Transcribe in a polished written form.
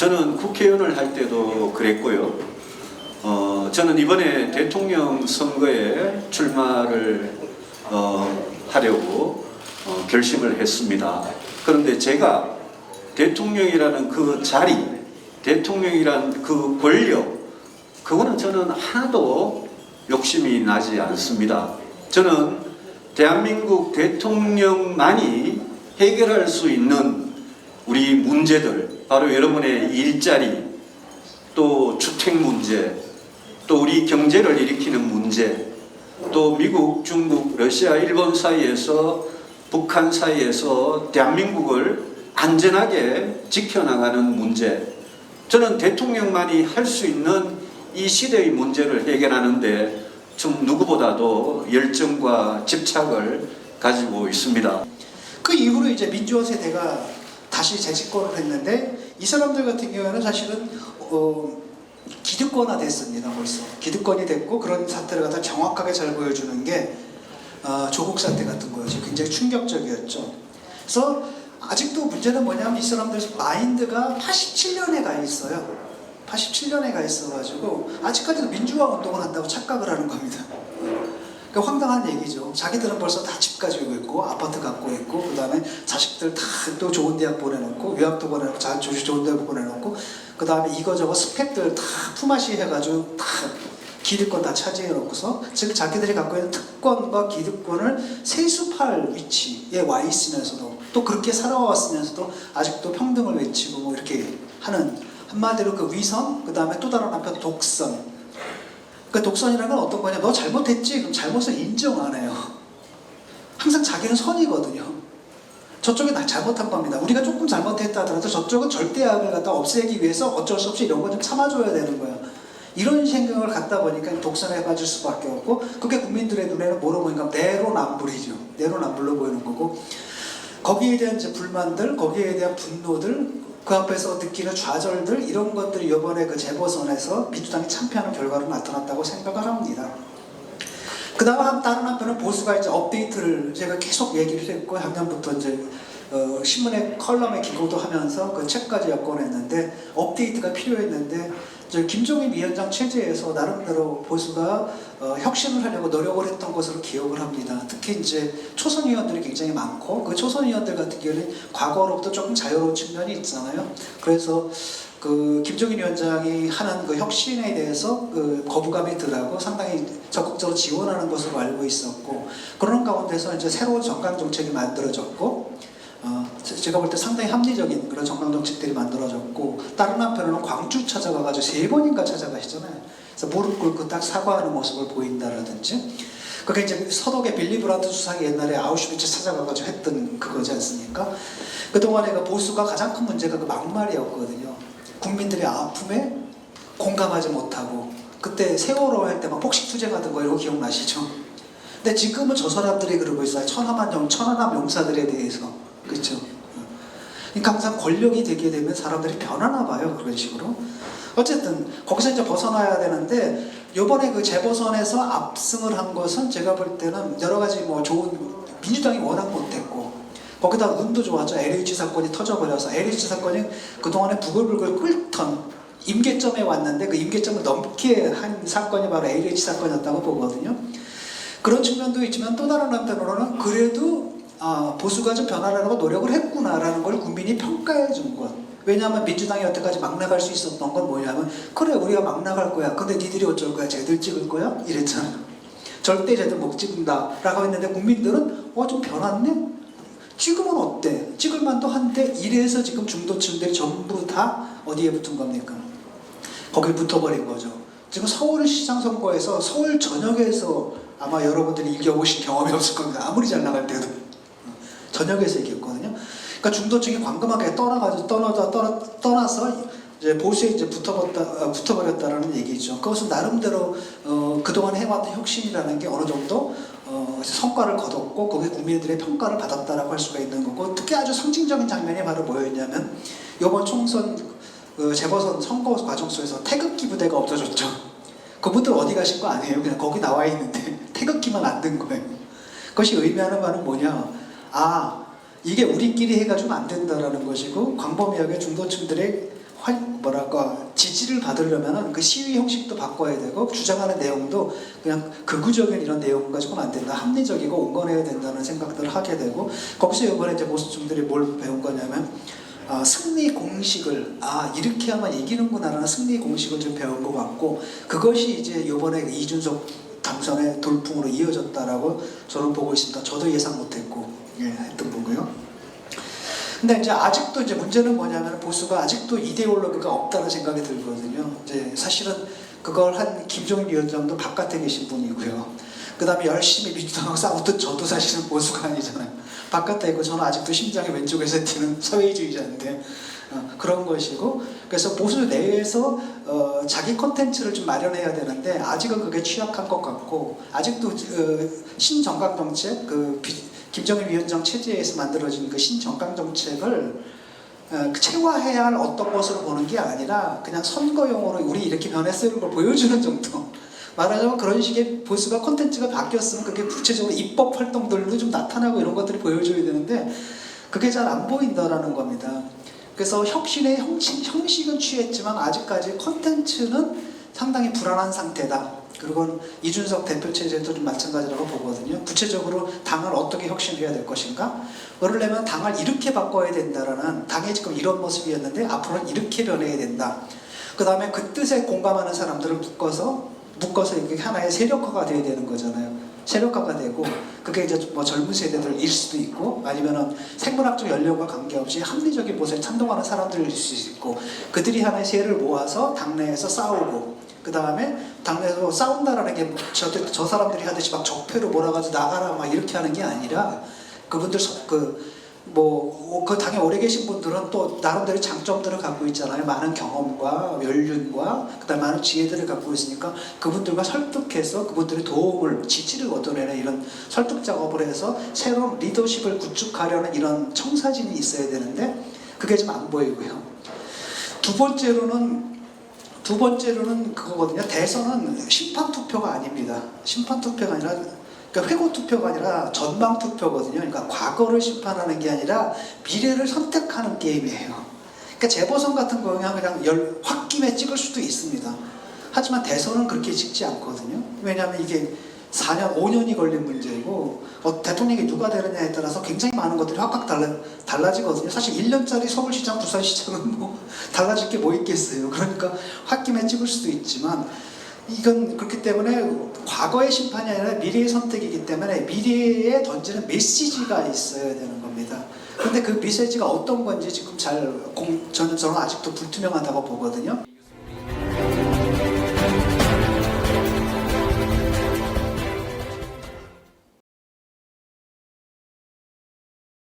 저는 국회의원을 할 때도 그랬고요. 저는 이번에 대통령 선거에 출마를 하려고 결심을 했습니다. 그런데 제가 대통령이라는 그 자리, 대통령이란 그 권력, 그거는 저는 하나도 욕심이 나지 않습니다. 저는 대한민국 대통령만이 해결할 수 있는 우리 문제들, 바로 여러분의 일자리, 또 주택 문제, 또 우리 경제를 일으키는 문제, 또 미국, 중국, 러시아, 일본 사이에서, 북한 사이에서 대한민국을 안전하게 지켜나가는 문제, 저는 대통령만이 할 수 있는 이 시대의 문제를 해결하는데 좀 누구보다도 열정과 집착을 가지고 있습니다. 그 이후로 이제 민주화 세대가 다시 재집권을 했는데, 이 사람들 같은 경우에는 사실은 기득권화 됐습니다. 벌써 기득권이 됐고, 그런 사태를 갖다 정확하게 잘 보여주는 게 조국 사태 같은 거였죠. 굉장히 충격적이었죠. 그래서 아직도 문제는 뭐냐면, 이 사람들 마인드가 87년에 가 있어요. 87년에 가 있어가지고 아직까지도 민주화 운동을 한다고 착각을 하는 겁니다. 그러니까 황당한 얘기죠. 자기들은 벌써 다 집 가지고 있고, 아파트 갖고 있고, 그 다음에 자식들 다 또 좋은 대학 보내놓고, 유학도 보내놓고, 좋은 대학 보내놓고, 그 다음에 이거저거 스펙들 다 품앗이 해가지고 다 기득권 다 차지해놓고서, 즉 자기들이 갖고 있는 특권과 기득권을 세습할 위치에 와 있으면서도, 또 그렇게 살아왔으면서도 아직도 평등을 외치고 뭐 이렇게 하는, 한마디로 그 위선, 그 다음에 또 다른 한편 독선. 그 독선이라는 건 어떤 거냐? 너 잘못했지? 그럼 잘못을 인정 안 해요. 항상 자기는 선이거든요. 저쪽이 나 잘못한 겁니다. 우리가 조금 잘못했다 하더라도 저쪽은 절대악을 갖다 없애기 위해서 어쩔 수 없이 이런 거 좀 참아줘야 되는 거야. 이런 생각을 갖다 보니까 독선에 빠질 수밖에 없고, 그게 국민들의 눈에는 뭐로 보이는가? 내로남불이죠. 내로남불로 보이는 거고, 거기에 대한 이제 불만들, 거기에 대한 분노들, 그 앞에서 느끼는 좌절들, 이런 것들이 이번에 그 재보선에서 민주당이 참패하는 결과로 나타났다고 생각을 합니다. 그 다음 다른 한편은 보수가 이제 업데이트를 제가 계속 얘기를 했고, 작년부터 이제 신문에 컬럼에 기고도 하면서 그 책까지 엮어냈는데, 업데이트가 필요했는데, 김종인 위원장 체제에서 나름대로 보수가 혁신을 하려고 노력을 했던 것으로 기억을 합니다. 특히 이제 초선 의원들이 굉장히 많고, 그 초선 의원들 같은 경우는 과거로부터 조금 자유로운 측면이 있잖아요. 그래서 그 김종인 위원장이 하는 그 혁신에 대해서 그 거부감이 덜하고 상당히 적극적으로 지원하는 것으로 알고 있었고, 그런 가운데서 이제 새로운 정강 정책이 만들어졌고, 제가 볼 때 상당히 합리적인 그런 정강 정책들이 만들어졌고, 다른 한편으로는 광주 찾아가가지고 3번인가 찾아가시잖아요. 그래서 무릎 꿇고 딱 사과하는 모습을 보인다라든지, 그게 이제 서독의 빌리 브란트 수상이 옛날에 아우슈비츠 찾아가가지고 했던 그거지 않습니까? 그동안에 그 보수가 가장 큰 문제가 그 막말이었거든요. 국민들의 아픔에 공감하지 못하고, 그때 세월호 할 때 막 폭식투쟁 하던 거 이런 거 기억나시죠? 근데 지금은 저 사람들이 그러고 있어요. 천안함 용사들에 대해서. 그렇죠? 그러니까 항상 권력이 되게 되면 사람들이 변하나 봐요. 그런 식으로. 어쨌든 거기서 이제 벗어나야 되는데, 요번에 그 재보선에서 압승을 한 것은 제가 볼 때는 여러 가지 뭐 좋은, 민주당이 워낙 못했고, 거기다 운도 좋았죠. LH 사건이 터져버려서, LH 사건이 그동안에 부글부글 끓던 임계점에 왔는데, 그 임계점을 넘게 한 사건이 바로 LH 사건이었다고 보거든요. 그런 측면도 있지만, 또 다른 한편으로는 그래도 보수가 좀 변화하려고 노력을 했구나라는 걸 국민이 평가해 준 것. 왜냐하면 민주당이 여태까지 막 나갈 수 있었던 건 뭐냐면, 그래 우리가 막 나갈 거야. 근데 니들이 어쩔 거야? 쟤들 찍을 거야? 이랬잖아. 절대 쟤들 못 찍는다 라고 했는데, 국민들은 좀 변했네? 찍으면 어때? 찍을 만도 한데, 이래서 지금 중도층들이 전부 다 어디에 붙은 겁니까? 거기에 붙어버린 거죠. 지금 서울시장 선거에서 서울 전역에서 아마 여러분들이 이겨보신 경험이 없을 겁니다. 아무리 잘 나갈 때도 전역에서 이겼거든요. 그러니까 중도층이 광범하게 떠나서 이제 보수에 이제 붙어버렸다라는 얘기죠. 그것은 나름대로 그동안 해왔던 혁신이라는 게 어느 정도 성과를 거뒀고, 거기에 국민들의 평가를 받았다라고 할 수가 있는 거고, 특히 아주 상징적인 장면이 바로 뭐였냐면, 이번 총선 재보선 선거 과정 속에서 태극기 부대가 없어졌죠. 그분들 어디 가신 거 아니에요. 그냥 거기 나와 있는데 태극기만 안 든 거예요. 그것이 의미하는 바는 뭐냐? 이게 우리끼리 해가지고 안 된다라는 것이고, 광범위하게 중도층들의 지지를 받으려면은 그 시위 형식도 바꿔야 되고 주장하는 내용도 그냥 극우적인 이런 내용 가지고는 안 된다. 합리적이고 온건해야 된다는 생각들을 하게 되고 거기서 이번에 이제 모습중들이 뭘 배운 거냐면 승리 공식을 이렇게 하면 이기는구나라는 승리 공식을 좀 배운 것 같고 그것이 이제 이번에 이준석 당선의 돌풍으로 이어졌다라고 저는 보고 있습니다. 저도 예상 못했고 했던 거고요. 근데 이제 아직도 이제 문제는 뭐냐면 보수가 아직도 이데올로기가 없다는 생각이 들거든요. 이제 사실은 그걸 한 김종인 위원장도 바깥에 계신 분이고요. 그 다음에 열심히 민주당하고 싸우듯 저도 사실은 보수가 아니잖아요. 바깥에 있고 저는 아직도 심장이 왼쪽에서 뛰는 사회주의자인데 그런 것이고 그래서 보수 내에서 자기 콘텐츠를 좀 마련해야 되는데 아직은 그게 취약한 것 같고 아직도 신정강 정책 김정일 위원장 체제에서 만들어진 그 신정강 정책을 체화해야 할 어떤 것으로 보는 게 아니라 그냥 선거용으로 우리 이렇게 변했어요 걸 보여주는 정도. 말하자면 그런 식의 보수가 콘텐츠가 바뀌었으면 그게 구체적으로 입법 활동들도 좀 나타나고 이런 것들이 보여줘야 되는데 그게 잘 안 보인다라는 겁니다. 그래서 혁신의 형식은 취했지만 아직까지 콘텐츠는 상당히 불안한 상태다. 그리고 이준석 대표 체제도 좀 마찬가지라고 보거든요. 구체적으로 당을 어떻게 혁신해야 될 것인가? 그러려면 당을 이렇게 바꿔야 된다라는 당의 지금 이런 모습이었는데 앞으로는 이렇게 변해야 된다. 그 다음에 그 뜻에 공감하는 사람들을 묶어서 이게 하나의 세력화가 돼야 되는 거잖아요. 세력화가 되고 그게 이제 뭐 젊은 세대들일 수도 있고 아니면은 생물학적 연령과 관계없이 합리적인 모습에 찬동하는 사람들일 수 있고 그들이 하나의 세를 모아서 당내에서 싸우고 그 다음에 당내에서 싸운다라는 게 저 사람들이 하듯이 막 적폐로 몰아가지고 나가라 막 이렇게 하는 게 아니라 그분들 그 당에 오래 계신 분들은 또 나름대로 장점들을 갖고 있잖아요. 많은 경험과 연륜과 그다음 많은 지혜들을 갖고 있으니까 그분들과 설득해서 그분들의 도움을 지지를 얻어내는 이런 설득 작업을 해서 새로운 리더십을 구축하려는 이런 청사진이 있어야 되는데 그게 좀 안 보이고요. 두 번째로는 그거거든요. 대선은 심판 투표가 아닙니다. 심판 투표가 아니라 그러니까 회고 투표가 아니라 전망 투표거든요. 그러니까 과거를 심판하는 게 아니라 미래를 선택하는 게임이에요. 그러니까 재보선 같은 경우는 그냥 홧김에 찍을 수도 있습니다. 하지만 대선은 그렇게 찍지 않거든요. 왜냐하면 이게 4년, 5년이 걸린 문제이고 대통령이 누가 되느냐에 따라서 굉장히 많은 것들이 확 달라지거든요. 사실 1년짜리 서울시장, 부산시장은 뭐 달라질 게 뭐 있겠어요. 그러니까 홧김에 찍을 수도 있지만 이건 그렇기 때문에 과거의 심판이 아니라 미래의 선택이기 때문에 미래에 던지는 메시지가 있어야 되는 겁니다. 그런데 그 메시지가 어떤 건지 지금 저는 아직도 불투명하다고 보거든요.